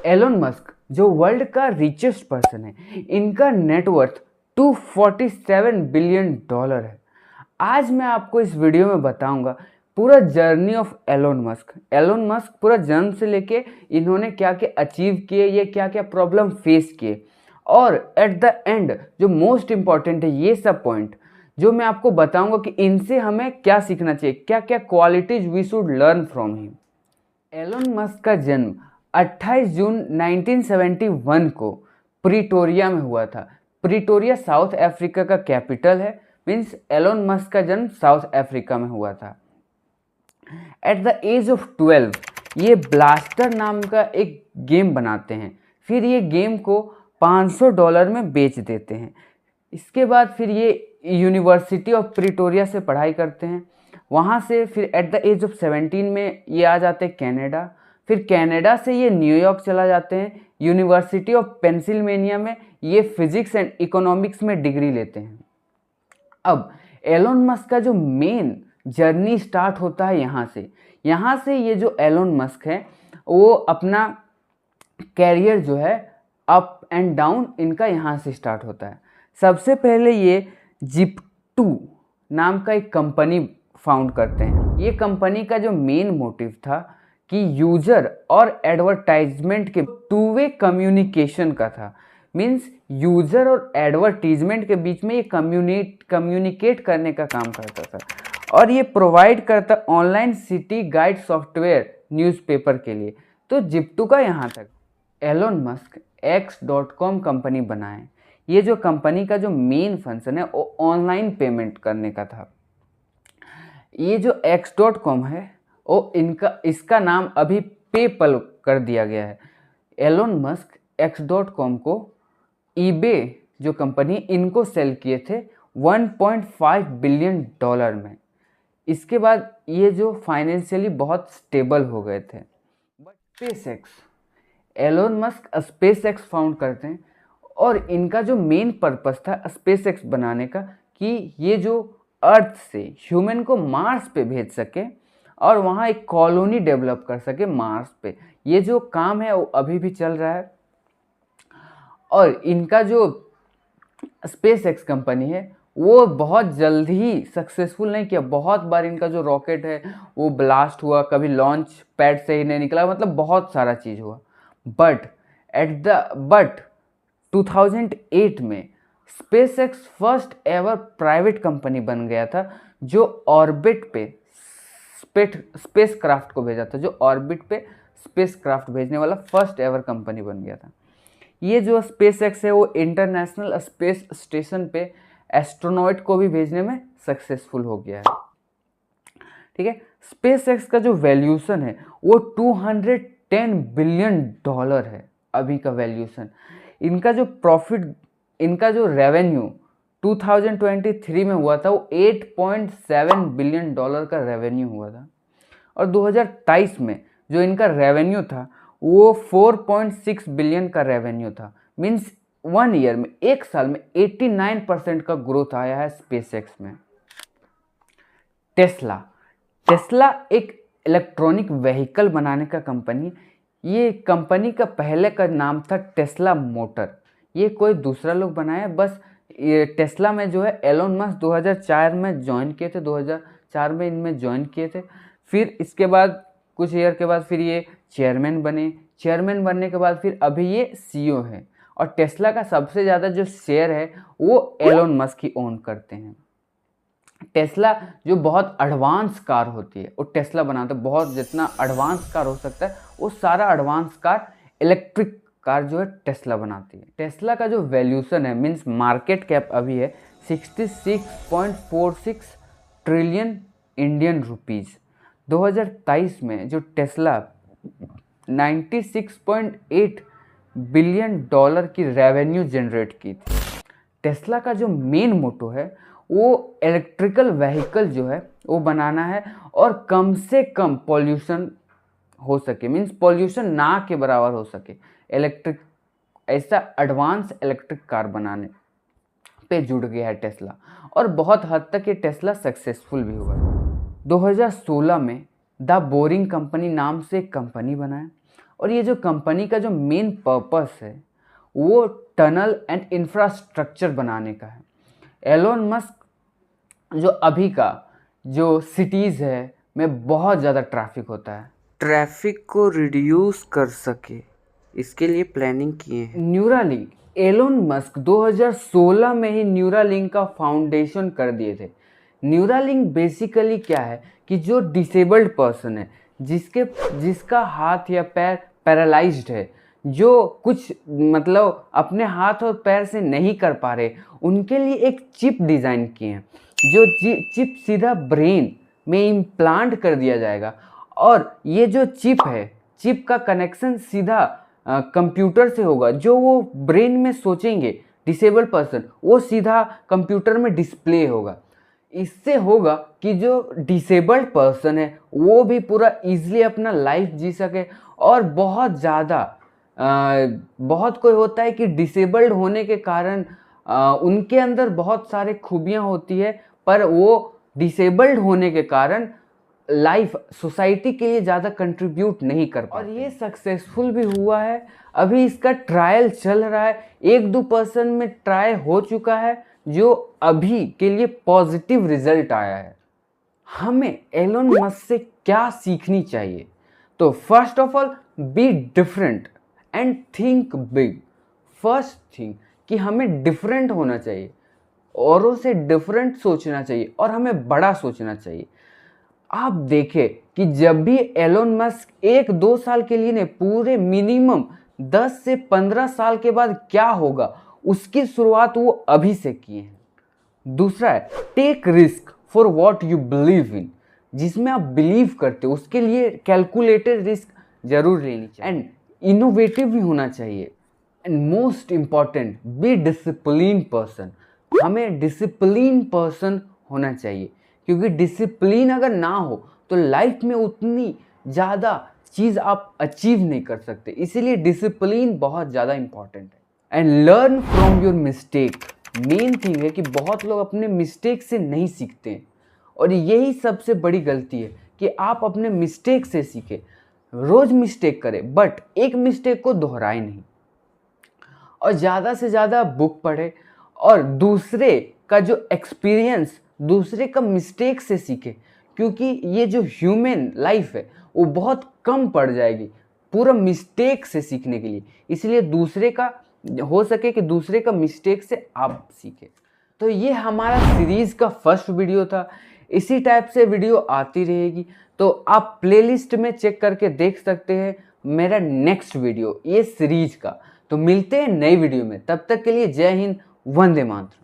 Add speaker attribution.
Speaker 1: Elon Musk जो world का richest person है, इनका नेटवर्थ $247 बिलियन है। आज मैं आपको इस वीडियो में बताऊंगा पूरा journey of Elon Musk. Elon Musk पूरा जन्म से लेके इन्होंने क्या क्या अचीव किए, ये क्या क्या प्रॉब्लम फेस किए, और एट द एंड जो मोस्ट इम्पॉर्टेंट है ये सब पॉइंट जो मैं आपको बताऊंगा कि इनसे हमें क्या सीखना चाहिए, क्या क्या qualities we should learn from him. Elon Musk का जन्म 28 जून 1971 को प्रिटोरिया में हुआ था। प्रिटोरिया साउथ अफ्रीका का कैपिटल है। मीन्स एलोन मस्क का जन्म साउथ अफ्रीका में हुआ था। एट द एज ऑफ 12 ये ब्लास्टर नाम का एक गेम बनाते हैं। फिर ये गेम को $500 में बेच देते हैं। इसके बाद फिर ये यूनिवर्सिटी ऑफ प्रिटोरिया से पढ़ाई करते हैं। वहाँ से फिर एट द एज ऑफ 17 में ये आ जाते हैं कनाडा। फिर कनाडा से ये न्यूयॉर्क चला जाते हैं। यूनिवर्सिटी ऑफ पेंसिल्वेनिया में ये फिजिक्स एंड इकोनॉमिक्स में डिग्री लेते हैं। अब एलोन मस्क का जो मेन जर्नी स्टार्ट होता है यहाँ से ये जो एलोन मस्क है वो अपना कैरियर जो है अप एंड डाउन इनका यहाँ से स्टार्ट होता है। सबसे पहले ये जिप्टू नाम का एक कंपनी फाउंड करते हैं। ये कंपनी का जो मेन मोटिव था कि यूजर और एडवर्टाइजमेंट के टू वे कम्युनिकेशन का था। मीन्स यूजर और एडवर्टीजमेंट के बीच में ये कम्युनिकेट करने का काम करता था, और ये प्रोवाइड करता online city guide software newspaper के लिए। तो जिप्टू का यहाँ तक। एलोन मस्क X.com कंपनी बनाए। ये जो कंपनी का जो मेन फंक्शन है वो ऑनलाइन पेमेंट करने का था। ये जो X.com है वो इसका नाम अभी पेपल कर दिया गया है। एलोन मस्क X.com को eBay जो कंपनी इनको सेल किए थे $1.5 बिलियन में। इसके बाद ये जो फाइनेंशियली बहुत स्टेबल हो गए थे। But SpaceX, Elon Musk SpaceX found करते हैं, और इनका जो मेन पर्पस था स्पेसएक्स बनाने का कि ये जो अर्थ से ह्यूमन को मार्स पे भेज सके और वहाँ एक कॉलोनी डेवलप कर सके मार्स पे। ये जो काम है वो अभी भी चल रहा है। और इनका जो स्पेसएक्स कंपनी है वो बहुत जल्द ही सक्सेसफुल नहीं किया। बहुत बार इनका जो रॉकेट है वो ब्लास्ट हुआ, कभी लॉन्च पैड से ही नहीं निकला, मतलब बहुत सारा चीज़ हुआ। बट 2008 में SpaceX first ever private company बन गया था जो ऑर्बिट पे स्पेस क्राफ्ट को भेजा था। जो ऑर्बिट पे स्पेस क्राफ्ट भेजने वाला फर्स्ट एवर कंपनी बन गया था। ये जो स्पेसएक्स है वो इंटरनेशनल स्पेस स्टेशन पे एस्ट्रोनॉट को भी भेजने में सक्सेसफुल हो गया है। ठीक है। स्पेसएक्स का जो वैल्यूशन है वो $210 बिलियन है अभी का वैल्यूशन। इनका जो प्रॉफिट, इनका जो रेवेन्यू 2023 में हुआ था वो $8.7 बिलियन का रेवेन्यू हुआ था। और 2023 में जो इनका रेवेन्यू था वो 4.6 बिलियन का रेवेन्यू था। मीन्स 1 ईयर में, एक साल में 89% का ग्रोथ आया है स्पेसएक्स में। टेस्ला एक इलेक्ट्रॉनिक व्हीकल बनाने का कंपनी। ये कंपनी का पहले का नाम था टेस्ला मोटर। ये कोई दूसरा लोग बनाया। बस ये टेस्ला में जो है एलोन मस्क 2004 में ज्वाइन किए थे, 2004 में इनमें ज्वाइन किए थे। फिर इसके बाद कुछ ईयर के बाद फिर ये चेयरमैन बने। चेयरमैन बनने के बाद फिर अभी ये सीईओ है। और टेस्ला का सबसे ज़्यादा जो शेयर है वो एलोन मस्क ही ओन करते हैं। टेस्ला जो बहुत एडवांस कार होती है वो टेस्ला बनाता है। बहुत जितना एडवांस कार हो सकता है वो सारा एडवांस कार, इलेक्ट्रिक कार जो है टेस्ला बनाती है। टेस्ला का जो वैल्यूशन है, मीन्स मार्केट कैप अभी है 66.46 ट्रिलियन इंडियन रुपीज़। 2023 में जो टेस्ला 96.8 बिलियन की रेवेन्यू जनरेट की थी। टेस्ला का जो मेन मोटो है वो इलेक्ट्रिकल व्हीकल जो है वो बनाना है और कम से कम पॉल्यूशन हो सके। मीन्स पॉल्यूशन ना के बराबर हो सके। इलेक्ट्रिक ऐसा एडवांस इलेक्ट्रिक कार बनाने पे जुड़ गया है टेस्ला, और बहुत हद तक ये टेस्ला सक्सेसफुल भी हुआ। 2016 में द बोरिंग कंपनी नाम से एक कंपनी बनाया और ये जो कंपनी का जो मेन पर्पस है वो टनल एंड इंफ्रास्ट्रक्चर बनाने का है। एलोन मस्क जो अभी का जो सिटीज़ है में बहुत ज़्यादा ट्रैफिक होता है, ट्रैफिक को रिड्यूस कर सके इसके लिए प्लानिंग किए हैं न्यूरालिंक। एलोन मस्क 2016 में ही न्यूरालिंक का फाउंडेशन कर दिए थे। न्यूरालिंक बेसिकली क्या है कि जो डिसेबल्ड पर्सन है, जिसका हाथ या पैर पैरालाइज्ड है, जो कुछ मतलब अपने हाथ और पैर से नहीं कर पा रहे, उनके लिए एक चिप डिज़ाइन किए हैं। जो चिप सीधा ब्रेन में इम्प्लांट कर दिया जाएगा और ये जो चिप है, चिप का कनेक्शन सीधा कंप्यूटर से होगा। जो वो ब्रेन में सोचेंगे डिसेबल्ड पर्सन, वो सीधा कंप्यूटर में डिस्प्ले होगा। इससे होगा कि जो डिसेबल्ड पर्सन है वो भी पूरा इजीली अपना लाइफ जी सके। और बहुत ज़्यादा बहुत कोई होता है कि डिसेबल्ड होने के कारण उनके अंदर बहुत सारे खूबियाँ होती है, पर वो डिसेबल्ड होने के कारण लाइफ सोसाइटी के लिए ज़्यादा कंट्रीब्यूट नहीं कर पाते। और ये सक्सेसफुल भी हुआ है। अभी इसका ट्रायल चल रहा है, 1-2% में ट्राई हो चुका है, जो अभी के लिए पॉजिटिव रिजल्ट आया है। हमें एलोन मस्क से क्या सीखनी चाहिए? तो first of all, be different and think big. First thing कि हमें डिफरेंट होना चाहिए, औरों से डिफरेंट सोचना चाहिए और हमें बड़ा सोचना चाहिए। आप देखें कि जब भी एलोन मस्क 1-2 साल के लिए नहीं, पूरे मिनिमम 10 से 15 साल के बाद क्या होगा उसकी शुरुआत वो अभी से किए हैं। दूसरा है take risk for what you believe in. जिसमें आप बिलीव करते हो उसके लिए कैलकुलेटेड रिस्क जरूर लेनी चाहिए। एंड इनोवेटिव भी होना चाहिए। And most important, be discipline person. हमें डिसिप्लिन पर्सन होना चाहिए, क्योंकि डिसिप्लिन अगर ना हो तो लाइफ में उतनी ज़्यादा चीज़ आप अचीव नहीं कर सकते। इसीलिए डिसिप्लिन बहुत ज़्यादा इम्पॉर्टेंट है। And learn from your mistake. Main thing है कि बहुत लोग अपने मिस्टेक से नहीं सीखते हैं, और यही सबसे बड़ी गलती है कि आप अपने मिस्टेक से सीखें। रोज़ मिस्टेक करें बट एक मिस्टेक को दोहराए नहीं, और ज़्यादा से ज़्यादा बुक पढ़े और दूसरे का जो एक्सपीरियंस, दूसरे का मिस्टेक से सीखे। क्योंकि ये जो ह्यूमन लाइफ है वो बहुत कम पड़ जाएगी पूरा मिस्टेक से सीखने के लिए। इसलिए दूसरे का हो सके कि दूसरे का मिस्टेक से आप सीखें। तो ये हमारा सीरीज़ का फर्स्ट वीडियो था। इसी टाइप से वीडियो आती रहेगी, तो आप प्लेलिस्ट में चेक करके देख सकते हैं मेरा नेक्स्ट वीडियो ये सीरीज का। तो मिलते हैं नई वीडियो में, तब तक के लिए जय हिंद, वंदे मातरम।